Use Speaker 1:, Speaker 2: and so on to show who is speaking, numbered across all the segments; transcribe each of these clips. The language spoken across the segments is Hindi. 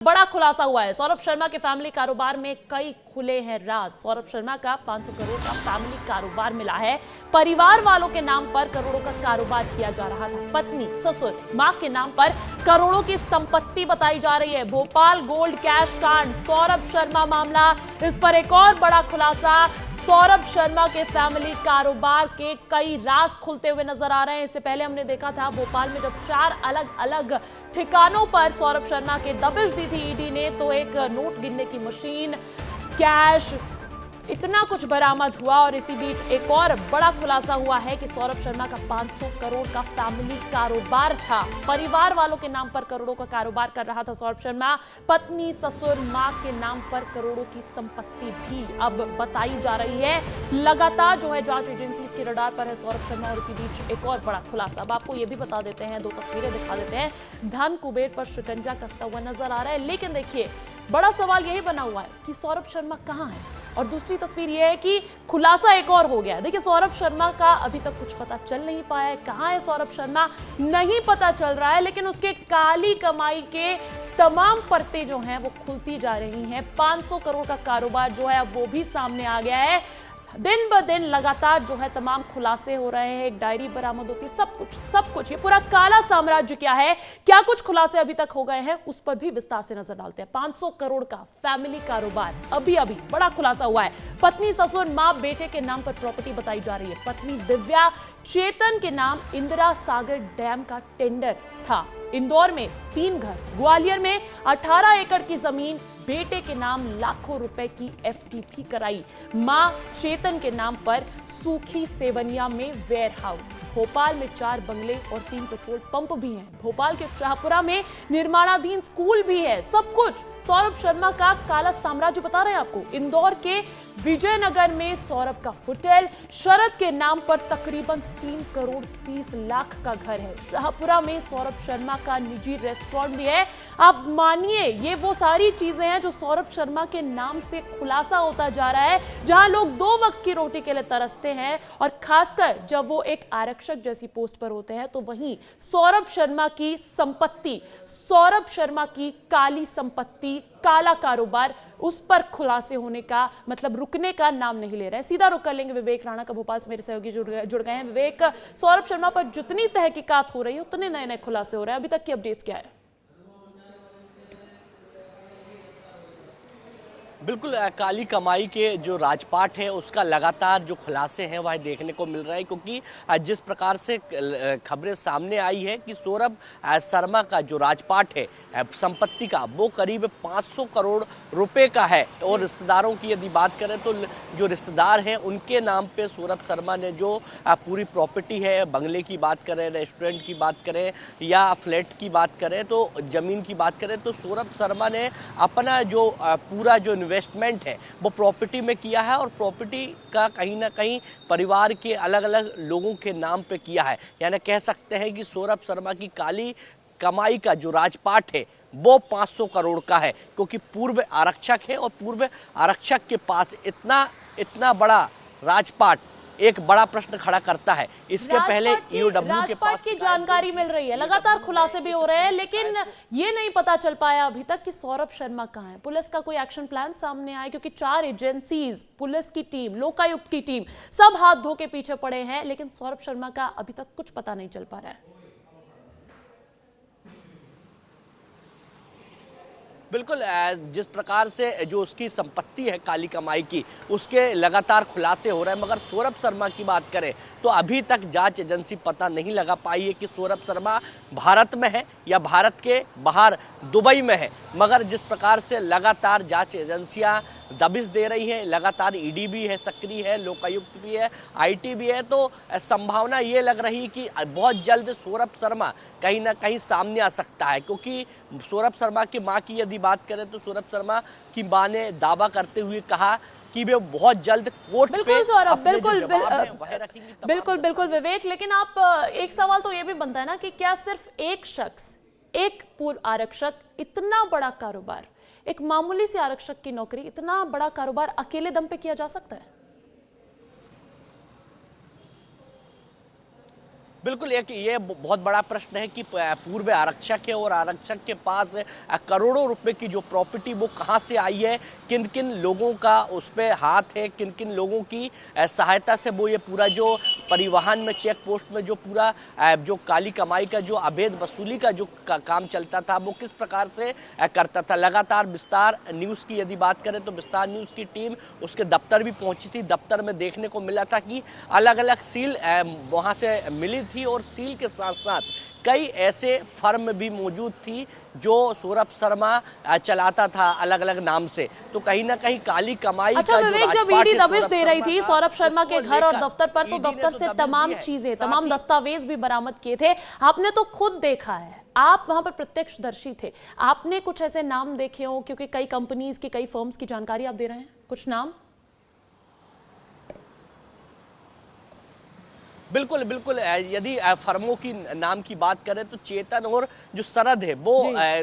Speaker 1: बड़ा खुलासा हुआ है। सौरभ शर्मा के फैमिली कारोबार में कई खुले हैं राज। सौरभ शर्मा का 500 करोड़ का फैमिली कारोबार मिला है। परिवार वालों के नाम पर करोड़ों का कारोबार किया जा रहा था। पत्नी, ससुर, मां के नाम पर करोड़ों की संपत्ति बताई जा रही है। भोपाल गोल्ड कैश कांड, सौरभ शर्मा मामला, इस पर एक और बड़ा खुलासा। सौरभ शर्मा के फैमिली कारोबार के कई राज खुलते हुए नजर आ रहे हैं। इससे पहले हमने देखा था भोपाल में जब 4 अलग अलग ठिकानों पर सौरभ शर्मा के दबिश दी थी ईडी ने, तो एक नोट गिनने की मशीन, कैश, इतना कुछ बरामद हुआ। और इसी बीच एक और बड़ा खुलासा हुआ है कि सौरभ शर्मा का 500 करोड़ का फैमिली कारोबार था। परिवार वालों के नाम पर करोड़ों का कारोबार कर रहा था सौरभ शर्मा। पत्नी, ससुर, मां के नाम पर करोड़ों की संपत्ति भी अब बताई जा रही है। लगातार जो है जांच एजेंसी की रडार पर है सौरभ शर्मा। और इसी बीच एक और बड़ा खुलासा, अब आपको यह भी बता देते हैं, 2 तस्वीरें दिखा देते हैं। धन कुबेर पर शिकंजा कसता हुआ नजर आ रहा है। लेकिन देखिए, बड़ा सवाल यही बना हुआ है कि सौरभ शर्मा कहां है। और दूसरी तस्वीर यह है कि खुलासा एक और हो गया है। देखिए, सौरभ शर्मा का अभी तक कुछ पता चल नहीं पाया है। कहां है सौरभ शर्मा नहीं पता चल रहा है, लेकिन उसके काली कमाई के तमाम परतें जो हैं वो खुलती जा रही हैं। 500 करोड़ का कारोबार जो है अब वो भी सामने आ गया है। दिन ब दिन लगातार जो है तमाम खुलासे हो रहे हैं। एक डायरी बरामद होती है, सब कुछ ये पूरा काला साम्राज्य क्या है, क्या कुछ खुलासे अभी तक हो गए हैं, उस पर भी विस्तार से नजर डालते हैं। 500 करोड़ का फैमिली कारोबार, अभी बड़ा खुलासा हुआ है। पत्नी, ससुर, मां, बेटे के नाम पर प्रॉपर्टी बताई जा रही है। पत्नी दिव्या चेतन के नाम इंदिरा सागर डैम का टेंडर था। इंदौर में 3 घर, ग्वालियर में 18 एकड़ की जमीन, बेटे के नाम लाखों रुपए की एफटीपी कराई। मां चेतन के नाम पर सूखी सेवनिया में वेयर हाउस। भोपाल में 4 बंगले और 3 पेट्रोल पंप भी हैं। भोपाल के शाहपुरा में निर्माणाधीन स्कूल भी है। सब कुछ सौरभ शर्मा का काला साम्राज्य बता रहे हैं आपको। इंदौर के विजयनगर में सौरभ का होटल, शरद के नाम पर तकरीबन 3 करोड़ 30 लाख का घर है। शाहपुरा में सौरभ शर्मा का निजी रेस्टोरेंट भी है। आप मानिए, ये वो सारी चीजें हैं जो सौरभ शर्मा के नाम से खुलासा होता जा रहा है, जहां लोग 2 वक्त की रोटी के लिए तरसते हैं। और खासकर जब वो एक आरक्षक जैसी पोस्ट पर होते हैं, तो वहीं सौरभ शर्मा की संपत्ति, सौरभ शर्मा की काली संपत्ति, काला कारोबार, उस पर खुलासे होने का मतलब रुकने का नाम नहीं ले रहा है। सीधा रुक कर लेंगे विवेक राणा का, भोपाल से मेरे सहयोगी जुड़ गए हैं। विवेक, सौरभ शर्मा पर जितनी तहकीकात हो रही है उतने नए नए खुलासे हो रहे हैं, अभी तक की अपडेट्स क्या है?
Speaker 2: बिल्कुल, काली कमाई के जो राजपाट है उसका लगातार जो खुलासे हैं वह देखने को मिल रहे हैं, क्योंकि जिस प्रकार से खबरें सामने आई है कि सौरभ शर्मा का जो राजपाट है संपत्ति का, वो करीब 500 करोड़ रुपए का है। और रिश्तेदारों की यदि बात करें तो जो रिश्तेदार हैं उनके नाम पे सौरभ शर्मा ने जो पूरी प्रॉपर्टी है, बंगले की बात करें, रेस्टोरेंट की बात करें या फ्लैट की बात करें, तो ज़मीन की बात करें, तो सौरभ शर्मा ने अपना जो पूरा जो इन्वेस्टमेंट है वो प्रॉपर्टी में किया है। और प्रॉपर्टी का कहीं ना कहीं परिवार के अलग अलग लोगों के नाम पे किया है। यानी कह सकते हैं कि सौरभ शर्मा की काली कमाई का जो राजपाट है वो 500 करोड़ का है, क्योंकि पूर्व आरक्षक है और पूर्व आरक्षक के पास इतना बड़ा राजपाट एक बड़ा प्रश्न खड़ा करता है। इसके पहले ईओडब्ल्यू के पास
Speaker 1: की जानकारी मिल रही है, लगातार खुलासे भी हो रहे हैं, लेकिन ये नहीं पता चल पाया अभी तक कि सौरभ शर्मा कहां है। पुलिस का कोई एक्शन प्लान सामने आए, क्योंकि 4 एजेंसीज, पुलिस की टीम, लोकायुक्त की टीम, सब हाथ धो के पीछे पड़े हैं, लेकिन सौरभ शर्मा का अभी तक कुछ पता नहीं चल पा रहा है।
Speaker 2: बिल्कुल, जिस प्रकार से जो उसकी संपत्ति है काली कमाई की, उसके लगातार खुलासे हो रहे हैं। मगर सौरभ शर्मा की बात करें तो अभी तक जांच एजेंसी पता नहीं लगा पाई है कि सौरभ शर्मा भारत में है या भारत के बाहर दुबई में है। मगर जिस प्रकार से लगातार जांच एजेंसियां दबिश दे रही हैं, लगातार ईडी भी है, सक्रिय है, लोकायुक्त भी है, आईटी भी है, तो संभावना ये लग रही कि बहुत जल्द सौरभ शर्मा कहीं ना कहीं सामने आ सकता है। क्योंकि सौरभ शर्मा की मां की यदि बात करें तो सौरभ शर्मा की मां ने दावा करते हुए कहा कि वे बहुत जल्द कोर्ट पे
Speaker 1: बिल्कुल विवेक, लेकिन आप एक सवाल तो ये भी बनता है ना कि क्या सिर्फ एक शख्स, एक पूर्व आरक्षक, इतना बड़ा कारोबार, एक मामूली से आरक्षक की नौकरी, इतना बड़ा कारोबार अकेले दम पे किया जा सकता है?
Speaker 2: बिल्कुल, एक ये बहुत बड़ा प्रश्न है कि पूर्व आरक्षक है और आरक्षक के पास करोड़ों रुपए की जो प्रॉपर्टी वो कहाँ से आई है, किन किन लोगों का उस पर हाथ है, किन किन लोगों की सहायता से वो ये पूरा जो परिवहन में चेक पोस्ट में जो पूरा जो काली कमाई का जो अवैध वसूली का जो काम चलता था वो किस प्रकार से करता था। लगातार विस्तार न्यूज़ की यदि बात करें तो विस्तार न्यूज़ की टीम उसके दफ्तर भी पहुंची थी। दफ्तर में देखने को मिला था कि अलग अलग सील वहाँ से मिली थी और सील के साथ साथ कई ऐसे फर्म भी मौजूद थी जो सौरभ शर्मा चलाता था अलग अलग नाम से। तो कहीं ना कहीं काली कमाई
Speaker 1: अच्छा
Speaker 2: का जो
Speaker 1: विवेक, जब
Speaker 2: राजपाट
Speaker 1: ईडी
Speaker 2: है
Speaker 1: दबिश दे रही थी सौरभ शर्मा के घर और दफ्तर पर, तो दफ्तर से तमाम चीजें, तमाम दस्तावेज भी बरामद किए थे। आपने तो खुद देखा है, आप वहां पर प्रत्यक्षदर्शी थे, आपने कुछ ऐसे नाम देखे हो? क्योंकि कई कंपनीज की, कई फर्म्स की जानकारी आप दे रहे हैं, कुछ नाम?
Speaker 2: बिल्कुल बिल्कुल, यदि फर्मों की नाम की बात करें तो चेतन और जो शरद है वो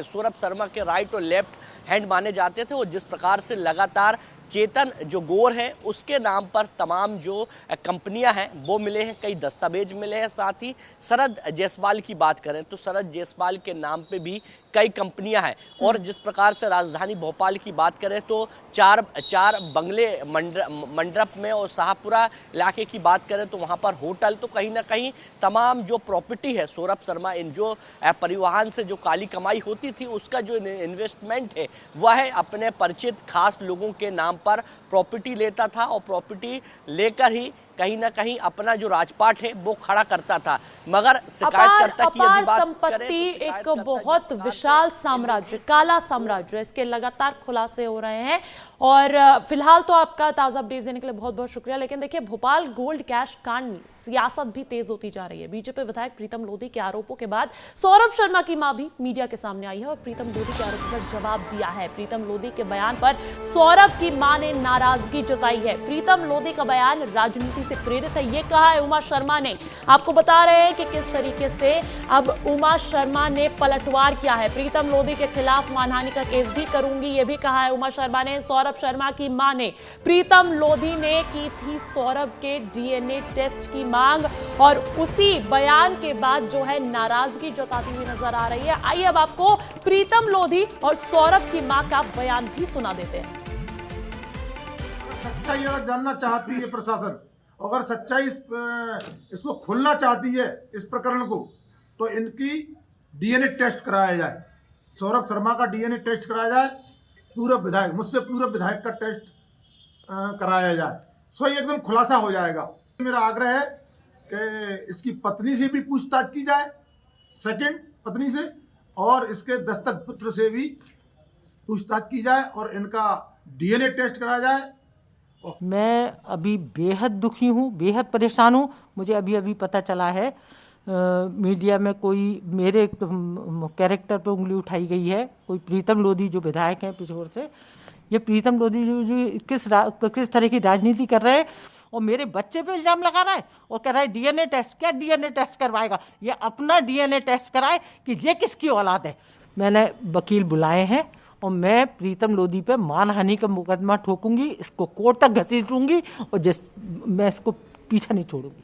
Speaker 2: सौरभ शर्मा के राइट और लेफ्ट हैंड माने जाते थे। और जिस प्रकार से लगातार चेतन जो गोर है उसके नाम पर तमाम जो कंपनियां हैं वो मिले हैं, कई दस्तावेज मिले हैं। साथ ही शरद जायसवाल की बात करें तो शरद जायसवाल के नाम पे भी कई कंपनियां हैं। और जिस प्रकार से राजधानी भोपाल की बात करें तो चार बंगले मंडप में, और शाहपुरा इलाके की बात करें तो वहां पर होटल। तो कहीं ना कहीं तमाम जो प्रॉपर्टी है सौरभ शर्मा इन जो परिवहन से जो काली कमाई होती थी उसका जो इन्वेस्टमेंट है वह अपने परिचित खास लोगों के नाम पर प्रॉपर्टी लेता था और प्रॉपर्टी लेकर ही कहीं ना कहीं अपना जो राजपाट है वो खड़ा करता था। मगर शिकायतकर्ता की यदि बात
Speaker 1: संपत्ति, एक बहुत विशाल साम्राज्य, काला साम्राज्य, इसके लगातार खुलासे हो रहे हैं। और फिलहाल तो आपका ताजा अपडेट देने के लिए बहुत बहुत शुक्रिया। लेकिन देखिए, भोपाल गोल्ड कैश कांड में सियासत भी तेज होती जा रही है। बीजेपी विधायक प्रीतम लोधी के आरोपों के बाद सौरभ शर्मा की मां भी मीडिया के सामने आई है और प्रीतम लोधी के आरोपों पर जवाब दिया है। प्रीतम लोधी के बयान पर सौरभ की मां ने नाराजगी जताई है। प्रीतम लोधी का बयान राजनीति से प्रेरित है, ये कहा है उमा शर्मा ने। आपको बता रहे हैं कि किस तरीके से अब उमा शर्मा ने पलटवार किया है। प्रीतम लोधी के खिलाफ मानहानि का केस भी करूंगी, ये भी कहा है उमा शर्मा ने। सौरभ शर्मा की मां ने, प्रीतम लोधी ने की थी सौरभ के डीएनए टेस्ट की मांग और उसी बयान के बाद जो है नाराजगी जताती हुई नजर आ रही है। आइए अब आपको प्रीतम लोधी और सौरभ की मां का बयान भी सुना देते हैं।
Speaker 3: सच्चाई अगर जानना चाहती है प्रशासन, अगर सच्चाई इसको खुलना चाहती है इस प्रकरण को, तो इनकी डीएनए टेस्ट कराया जाए। सौरभ शर्मा का डीएनए टेस्ट कराया जाए, पूर्व विधायक, मुझसे पूर्व विधायक का टेस्ट कराया जाए, सो एकदम खुलासा हो जाएगा। मेरा आग्रह है कि इसकी पत्नी से भी पूछताछ की जाए, सेकंड पत्नी से, और इसके दस्तक पुत्र से भी पूछताछ की जाए और इनका डीएनए टेस्ट कराया जाए।
Speaker 4: मैं अभी बेहद दुखी हूँ, बेहद परेशान हूँ। मुझे अभी अभी पता चला है मीडिया में कोई मेरे कैरेक्टर पर उंगली उठाई गई है। कोई प्रीतम लोधी जो विधायक हैं पिछोर से, ये प्रीतम लोधी जो किस तरह की राजनीति कर रहे हैं और मेरे बच्चे पे इल्जाम लगा रहा है और कह रहा है डीएनए टेस्ट। क्या डीएनए टेस्ट करवाएगा? ये अपना डीएनए टेस्ट कराए कि ये किसकी औलाद है। मैंने वकील बुलाए हैं और मैं प्रीतम लोधी पे मानहानि का मुकदमा ठोकूंगी, इसको कोर्ट तक घसीटूंगी और मैं इसको पीछा नहीं छोड़ूंगी।